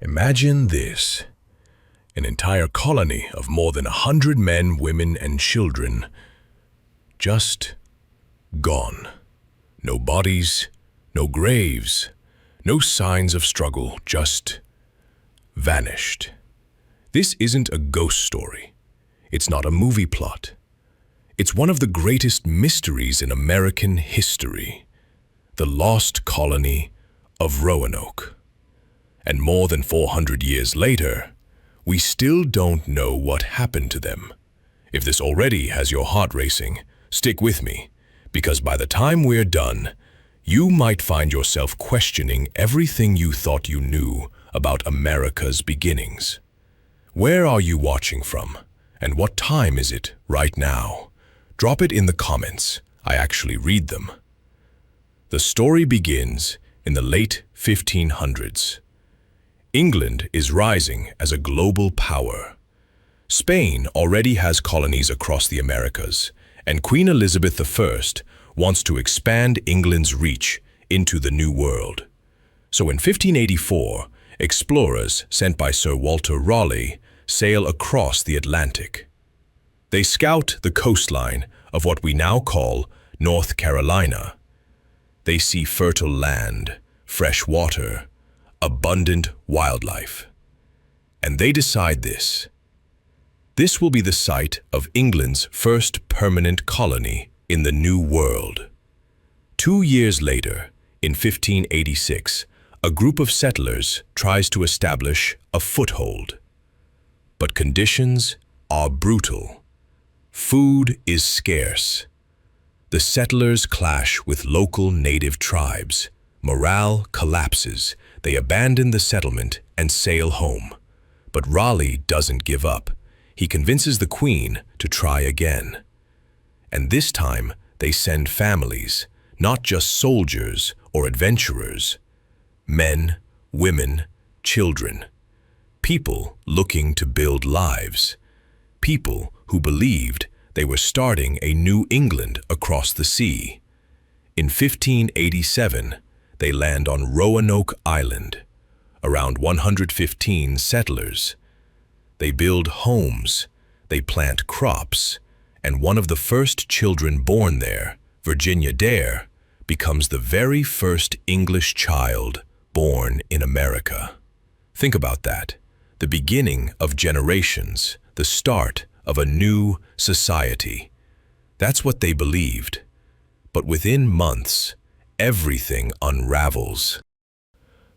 Imagine this. An entire colony of more than 100 men, women, and children just gone. No bodies, no graves, no signs of struggle, just vanished. This isn't a ghost story. It's not a movie plot. It's one of the greatest mysteries in American history. The Lost Colony of Roanoke. And more than 400 years later, we still don't know what happened to them. If this already has your heart racing, stick with me, because by the time we're done, you might find yourself questioning everything you thought you knew about America's beginnings. Where are you watching from? And what time is it right now? Drop it in the comments. I actually read them. The story begins in the late 1500s. England is rising as a global power. Spain already has colonies across the Americas, and Queen Elizabeth I wants to expand England's reach into the New World. So in 1584, explorers sent by Sir Walter Raleigh sail across the Atlantic. They scout the coastline of what we now call North Carolina. They see fertile land, fresh water, abundant wildlife. And they decide this. This will be the site of England's first permanent colony in the New World. 2 years later, in 1586, a group of settlers tries to establish a foothold. But conditions are brutal. Food is scarce. The settlers clash with local native tribes. Morale collapses. They abandon the settlement and sail home. But Raleigh doesn't give up. He convinces the Queen to try again. And this time, they send families, not just soldiers or adventurers. Men, women, children. People looking to build lives. People who believed they were starting a new England across the sea. In 1587, they land on Roanoke Island, around 115 settlers. They build homes, they plant crops, and one of the first children born there, Virginia Dare, becomes the very first English child born in America. Think about that. The beginning of generations, the start of a new society. That's what they believed. But within months, everything unravels.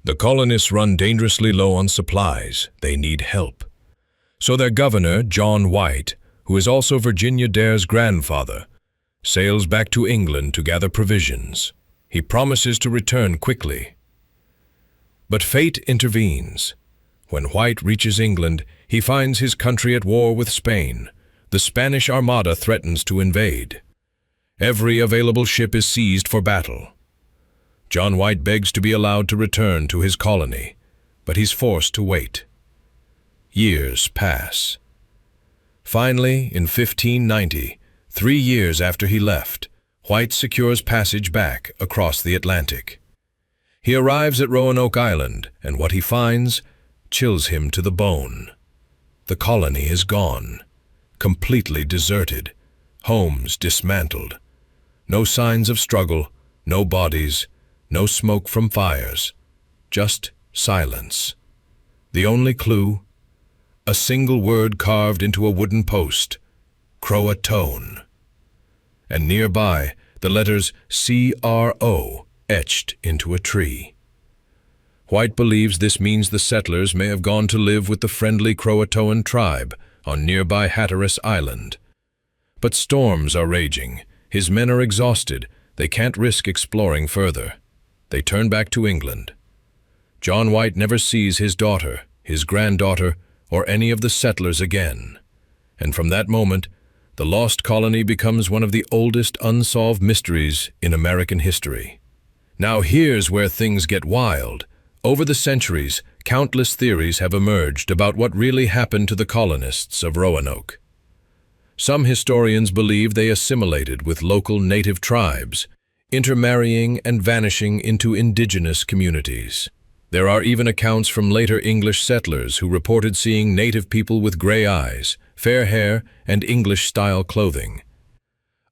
The colonists run dangerously low on supplies. They need help. So their governor, John White, who is also Virginia Dare's grandfather, sails back to England to gather provisions. He promises to return quickly. But fate intervenes. When White reaches England, he finds his country at war with Spain. The Spanish Armada threatens to invade. Every available ship is seized for battle. John White begs to be allowed to return to his colony, but he's forced to wait. Years pass. Finally, in 1590, 3 years after he left, White secures passage back across the Atlantic. He arrives at Roanoke Island, and what he finds chills him to the bone. The colony is gone, completely deserted, homes dismantled. No signs of struggle, no bodies, no smoke from fires, just silence. The only clue? A single word carved into a wooden post, CROATOAN. And nearby, the letters CRO etched into a tree. White believes this means the settlers may have gone to live with the friendly CROATOAN tribe on nearby Hatteras Island. But storms are raging. His men are exhausted. They can't risk exploring further. They turn back to England. John White never sees his daughter, his granddaughter, or any of the settlers again. And from that moment, the lost colony becomes one of the oldest unsolved mysteries in American history. Now here's where things get wild. Over the centuries, countless theories have emerged about what really happened to the colonists of Roanoke. Some historians believe they assimilated with local native tribes, intermarrying and vanishing into indigenous communities. There are even accounts from later English settlers who reported seeing native people with gray eyes, fair hair, and English-style clothing.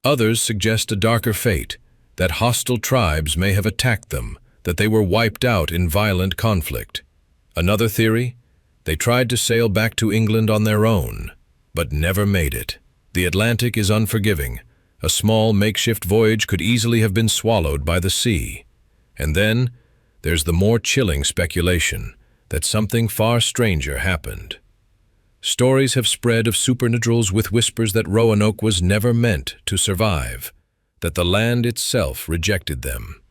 Others suggest a darker fate, that hostile tribes may have attacked them, that they were wiped out in violent conflict. Another theory? They tried to sail back to England on their own, but never made it. The Atlantic is unforgiving. A small makeshift voyage could easily have been swallowed by the sea. And then, there's the more chilling speculation that something far stranger happened. Stories have spread of supernaturals with whispers that Roanoke was never meant to survive, that the land itself rejected them.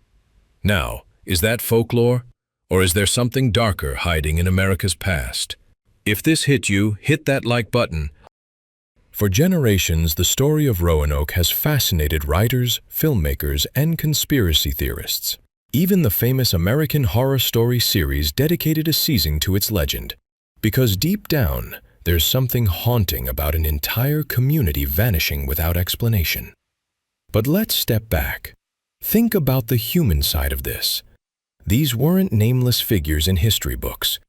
Now, is that folklore? Or is there something darker hiding in America's past? If this hit you, hit that like button. For generations, the story of Roanoke has fascinated writers, filmmakers, and conspiracy theorists. Even the famous American Horror Story series dedicated a season to its legend, because deep down, there's something haunting about an entire community vanishing without explanation. But let's step back. Think about the human side of this. These weren't nameless figures in history books.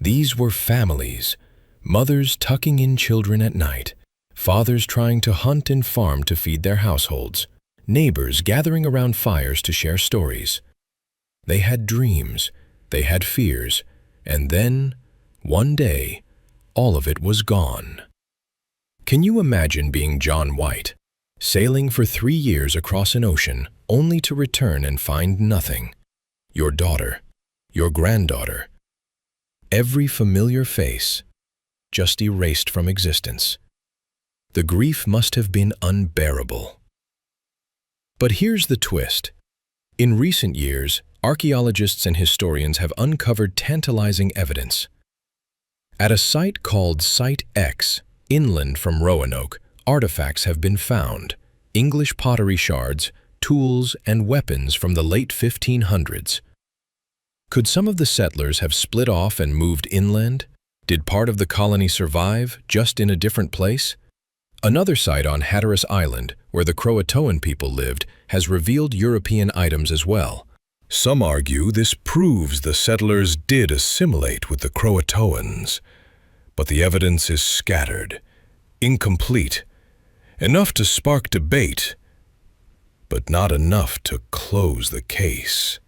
These were families, mothers tucking in children at night, fathers trying to hunt and farm to feed their households, neighbors gathering around fires to share stories. They had dreams, they had fears, and then, one day, all of it was gone. Can you imagine being John White, sailing for 3 years across an ocean only to return and find nothing? Your daughter, your granddaughter, every familiar face just erased from existence. The grief must have been unbearable. But here's the twist. In recent years, archaeologists and historians have uncovered tantalizing evidence. At a site called Site X, inland from Roanoke, artifacts have been found: English pottery shards, tools, and weapons from the late 1500s. Could some of the settlers have split off and moved inland? Did part of the colony survive, just in a different place? Another site on Hatteras Island, where the CROATOAN people lived, has revealed European items as well. Some argue this proves the settlers did assimilate with the CROATOANs, but the evidence is scattered, incomplete, enough to spark debate, but not enough to close the case.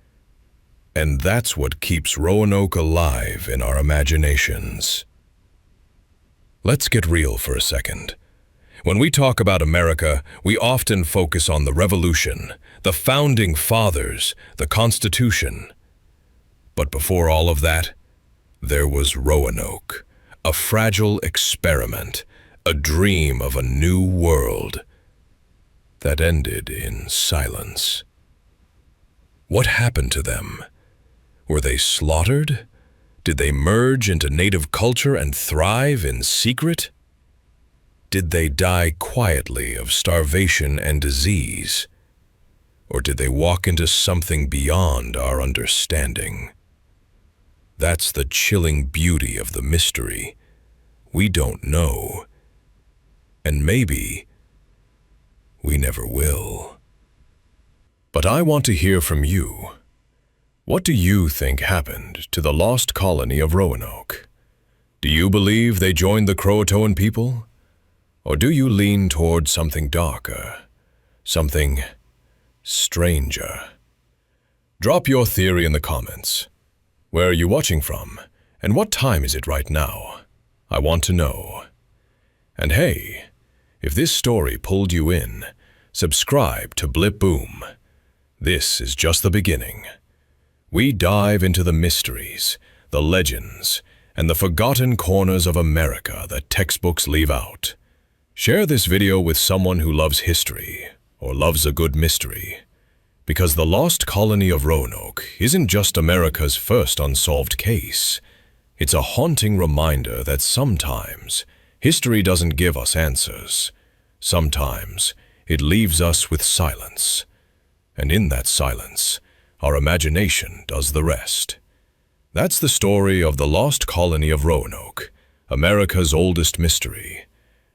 And that's what keeps Roanoke alive in our imaginations. Let's get real for a second. When we talk about America, we often focus on the Revolution, the Founding Fathers, the Constitution. But before all of that, there was Roanoke, a fragile experiment, a dream of a new world that ended in silence. What happened to them? Were they slaughtered? Did they merge into native culture and thrive in secret? Did they die quietly of starvation and disease? Or did they walk into something beyond our understanding? That's the chilling beauty of the mystery. We don't know. And maybe we never will. But I want to hear from you. What do you think happened to the lost colony of Roanoke? Do you believe they joined the CROATOAN people? Or do you lean toward something darker, something stranger? Drop your theory in the comments. Where are you watching from? And what time is it right now? I want to know. And hey, if this story pulled you in, subscribe to Blip Boom. This is just the beginning. We dive into the mysteries, the legends, and the forgotten corners of America that textbooks leave out. Share this video with someone who loves history or loves a good mystery, because the Lost Colony of Roanoke isn't just America's first unsolved case. It's a haunting reminder that sometimes history doesn't give us answers. Sometimes it leaves us with silence. And in that silence, our imagination does the rest. That's the story of the Lost Colony of Roanoke, America's oldest mystery.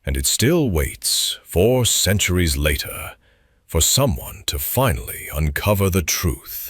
And it still waits, 4 centuries later, for someone to finally uncover the truth.